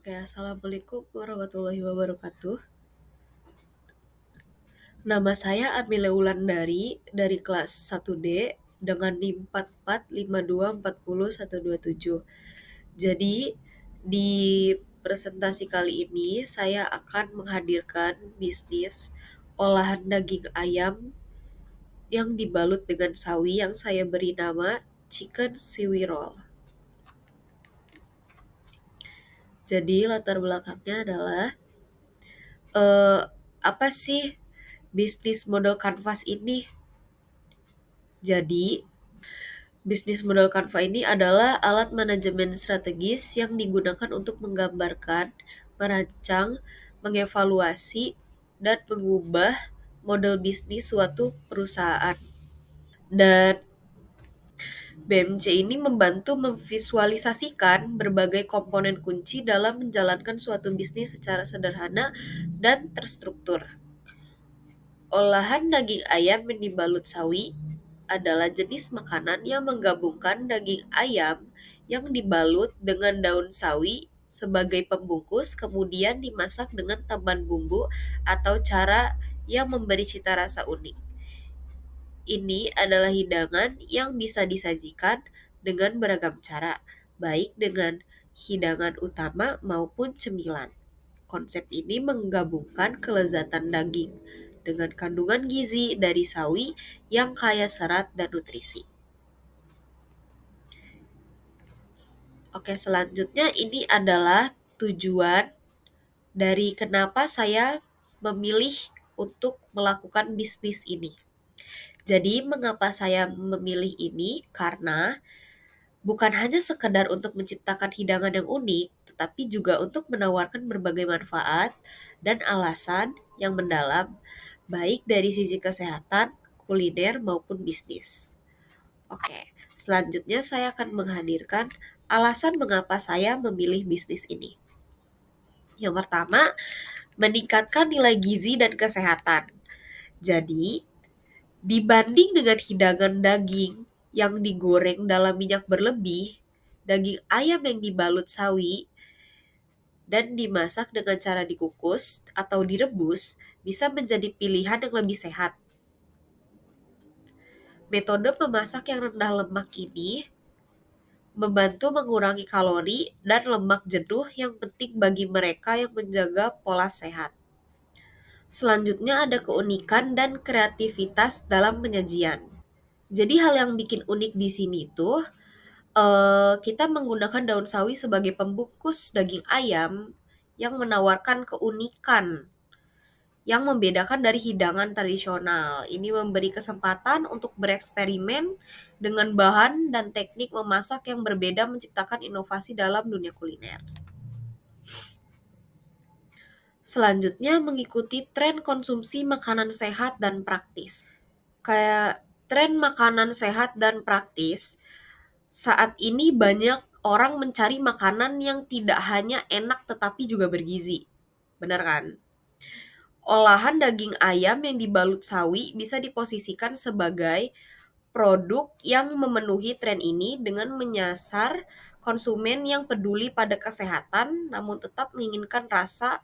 Oke, Assalamualaikum warahmatullahi wabarakatuh. Nama saya Amile Wulandari dari kelas 1D dengan NIM 445240 127. Jadi, di presentasi kali ini saya akan menghadirkan bisnis olahan daging ayam yang dibalut dengan sawi yang saya beri nama Chicken Siwi Roll. Jadi, latar belakangnya adalah eh, apa sih bisnis model kanvas ini? Jadi, bisnis model Canva ini adalah alat manajemen strategis yang digunakan untuk menggambarkan, merancang, mengevaluasi, dan mengubah model bisnis suatu perusahaan. Dan BMC ini membantu memvisualisasikan berbagai komponen kunci dalam menjalankan suatu bisnis secara sederhana dan terstruktur. Olahan daging ayam yang dibalut sawi adalah jenis makanan yang menggabungkan daging ayam yang dibalut dengan daun sawi sebagai pembungkus, kemudian dimasak dengan tambahan bumbu atau cara yang memberi cita rasa unik. Ini adalah hidangan yang bisa disajikan dengan beragam cara, baik dengan hidangan utama maupun cemilan. Konsep ini menggabungkan kelezatan daging dengan kandungan gizi dari sawi yang kaya serat dan nutrisi. Oke, selanjutnya ini adalah tujuan dari kenapa saya memilih untuk melakukan bisnis ini. Jadi, mengapa saya memilih ini? Karena bukan hanya sekedar untuk menciptakan hidangan yang unik, tetapi juga untuk menawarkan berbagai manfaat dan alasan yang mendalam, baik dari sisi kesehatan, kuliner, maupun bisnis. Oke, selanjutnya saya akan menghadirkan alasan mengapa saya memilih bisnis ini. Yang pertama, meningkatkan nilai gizi dan kesehatan. Jadi, dibanding dengan hidangan daging yang digoreng dalam minyak berlebih, daging ayam yang dibalut sawi dan dimasak dengan cara dikukus atau direbus bisa menjadi pilihan yang lebih sehat. Metode memasak yang rendah lemak ini membantu mengurangi kalori dan lemak jenuh yang penting bagi mereka yang menjaga pola sehat. Selanjutnya ada keunikan dan kreativitas dalam penyajian. Jadi hal yang bikin unik di sini tuh kita menggunakan daun sawi sebagai pembungkus daging ayam yang menawarkan keunikan yang membedakan dari hidangan tradisional. Ini memberi kesempatan untuk bereksperimen dengan bahan dan teknik memasak yang berbeda menciptakan inovasi dalam dunia kuliner. Selanjutnya mengikuti tren konsumsi makanan sehat dan praktis. Kayak tren makanan sehat dan praktis, saat ini banyak orang mencari makanan yang tidak hanya enak tetapi juga bergizi. Benar kan? Olahan daging ayam yang dibalut sawi bisa diposisikan sebagai produk yang memenuhi tren ini dengan menyasar konsumen yang peduli pada kesehatan namun tetap menginginkan rasa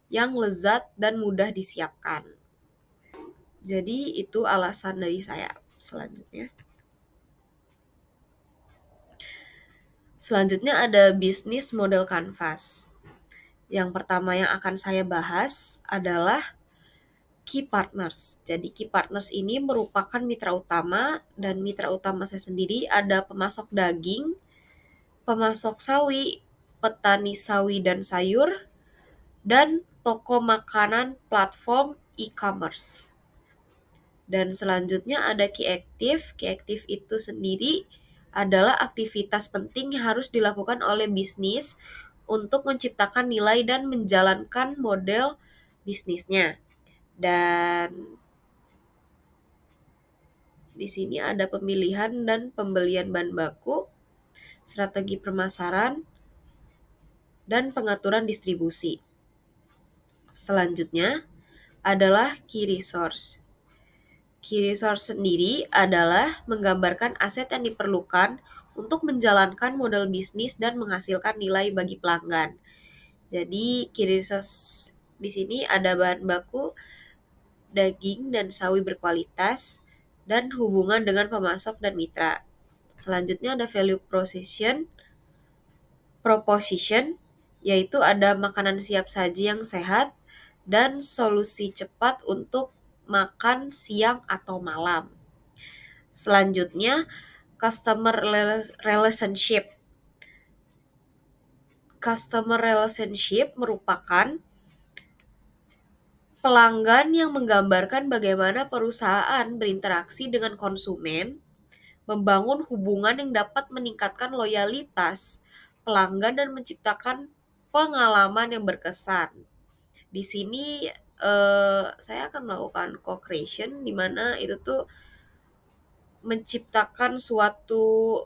yang lezat dan mudah disiapkan. Jadi itu alasan dari saya. Selanjutnya ada bisnis model kanvas. Yang pertama yang akan saya bahas adalah key partners. Jadi key partners ini merupakan mitra utama dan mitra utama saya sendiri ada pemasok daging, pemasok sawi, petani sawi dan sayur, dan toko makanan platform e-commerce. Dan selanjutnya ada key active. Key active itu sendiri adalah aktivitas penting yang harus dilakukan oleh bisnis untuk menciptakan nilai dan menjalankan model bisnisnya. Dan di sini ada pemilihan dan pembelian bahan baku, strategi pemasaran, dan pengaturan distribusi. Selanjutnya adalah key resource. Key resource sendiri adalah menggambarkan aset yang diperlukan untuk menjalankan model bisnis dan menghasilkan nilai bagi pelanggan. Jadi ciri khas di sini ada bahan baku daging dan sawi berkualitas dan hubungan dengan pemasok dan mitra. Selanjutnya ada value proposition, yaitu ada makanan siap saji yang sehat dan solusi cepat untuk makan siang atau malam. Selanjutnya, customer relationship. Customer relationship merupakan pelanggan yang menggambarkan bagaimana perusahaan berinteraksi dengan konsumen, membangun hubungan yang dapat meningkatkan loyalitas pelanggan dan menciptakan pengalaman yang berkesan. Di sini saya akan melakukan co-creation di mana itu tuh menciptakan suatu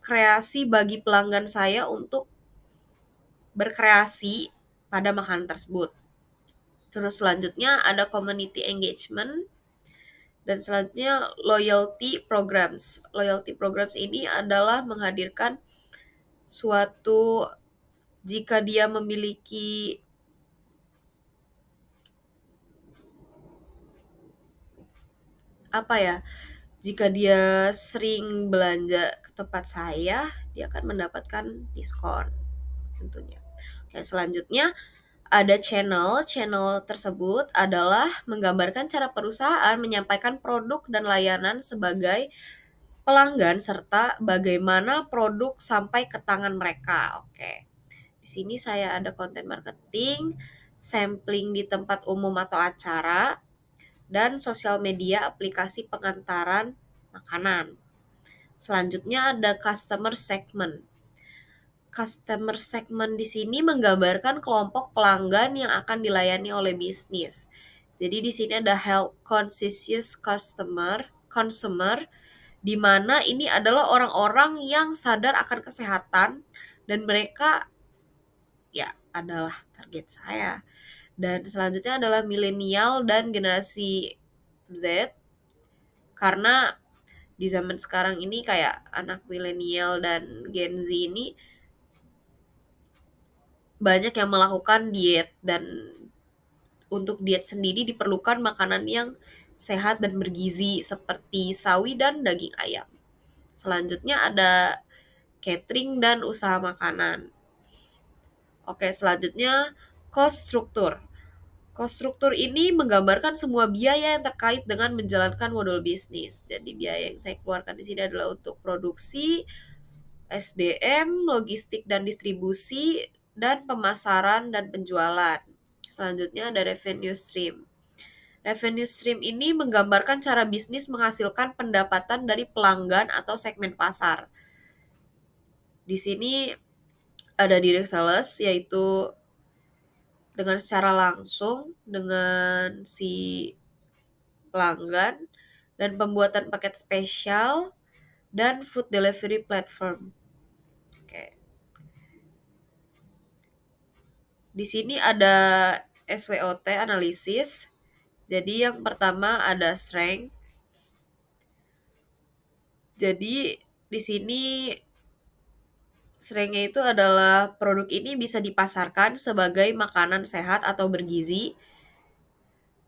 kreasi bagi pelanggan saya untuk berkreasi pada makanan tersebut. Terus selanjutnya ada community engagement dan selanjutnya loyalty programs. Loyalty programs ini adalah menghadirkan suatu jika dia memiliki jika dia sering belanja ke tempat saya, dia akan mendapatkan diskon tentunya. Oke, selanjutnya ada channel. Channel tersebut adalah menggambarkan cara perusahaan menyampaikan produk dan layanan sebagai pelanggan serta bagaimana produk sampai ke tangan mereka. Oke. Di sini saya ada content marketing, sampling di tempat umum atau acara, dan sosial media aplikasi pengantaran makanan. Selanjutnya ada customer segment. Customer segment di sini menggambarkan kelompok pelanggan yang akan dilayani oleh bisnis. Jadi di sini ada health conscious consumer di mana ini adalah orang-orang yang sadar akan kesehatan dan mereka ya adalah target saya. Dan selanjutnya adalah milenial dan generasi Z, karena di zaman sekarang ini kayak anak milenial dan Gen Z ini banyak yang melakukan diet, dan untuk diet sendiri diperlukan makanan yang sehat dan bergizi seperti sawi dan daging ayam. Selanjutnya ada catering dan usaha makanan. Oke, selanjutnya cost structure. Cost struktur ini menggambarkan semua biaya yang terkait dengan menjalankan model bisnis. Jadi biaya yang saya keluarkan di sini adalah untuk produksi, SDM, logistik dan distribusi, dan pemasaran dan penjualan. Selanjutnya ada revenue stream. Revenue stream ini menggambarkan cara bisnis menghasilkan pendapatan dari pelanggan atau segmen pasar. Di sini ada direct sales, yaitu dengan secara langsung dengan si pelanggan, dan pembuatan paket spesial, dan food delivery platform. Oke. Di sini ada SWOT analisis. Jadi yang pertama ada strength. Jadi di sini strength-nya itu adalah produk ini bisa dipasarkan sebagai makanan sehat atau bergizi,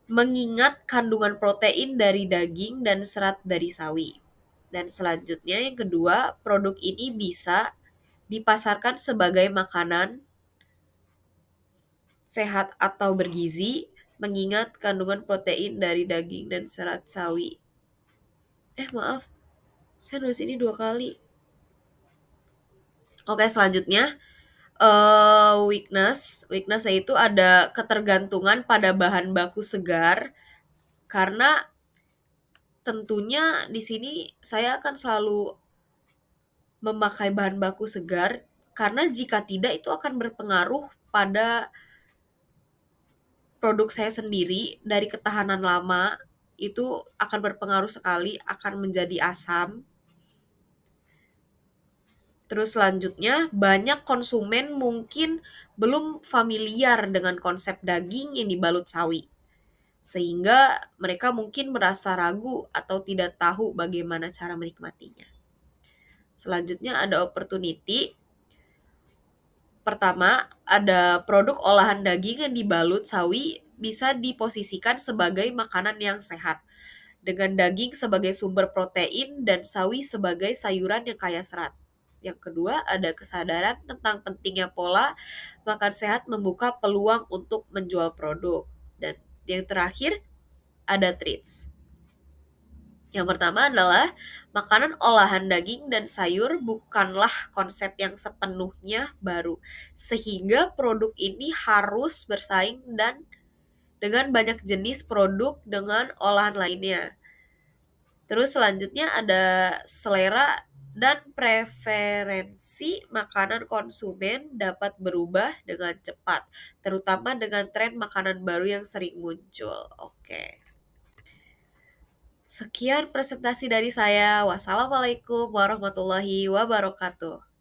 mengingat kandungan protein dari daging dan serat dari sawi. Dan selanjutnya yang kedua, produk ini bisa dipasarkan sebagai makanan sehat atau bergizi, mengingat kandungan protein dari daging dan serat sawi. Maaf, saya nulis ini 2 kali. Oke, selanjutnya weakness. Weakness itu ada ketergantungan pada bahan baku segar, karena tentunya di sini saya akan selalu memakai bahan baku segar, karena jika tidak itu akan berpengaruh pada produk saya sendiri. Dari ketahanan lama itu akan berpengaruh sekali, akan menjadi asam. Terus selanjutnya, banyak konsumen mungkin belum familiar dengan konsep daging yang dibalut sawi, sehingga mereka mungkin merasa ragu atau tidak tahu bagaimana cara menikmatinya. Selanjutnya ada opportunity. Pertama, ada produk olahan daging yang dibalut sawi bisa diposisikan sebagai makanan yang sehat, dengan daging sebagai sumber protein dan sawi sebagai sayuran yang kaya serat. Yang kedua, ada kesadaran tentang pentingnya pola makan sehat membuka peluang untuk menjual produk. Dan yang terakhir, ada treats. Yang pertama adalah makanan olahan daging dan sayur bukanlah konsep yang sepenuhnya baru, sehingga produk ini harus bersaing dan dengan banyak jenis produk dengan olahan lainnya. Terus selanjutnya ada selera dan preferensi makanan konsumen dapat berubah dengan cepat, terutama dengan tren makanan baru yang sering muncul. Oke. Sekian presentasi dari saya. Wassalamualaikum warahmatullahi wabarakatuh.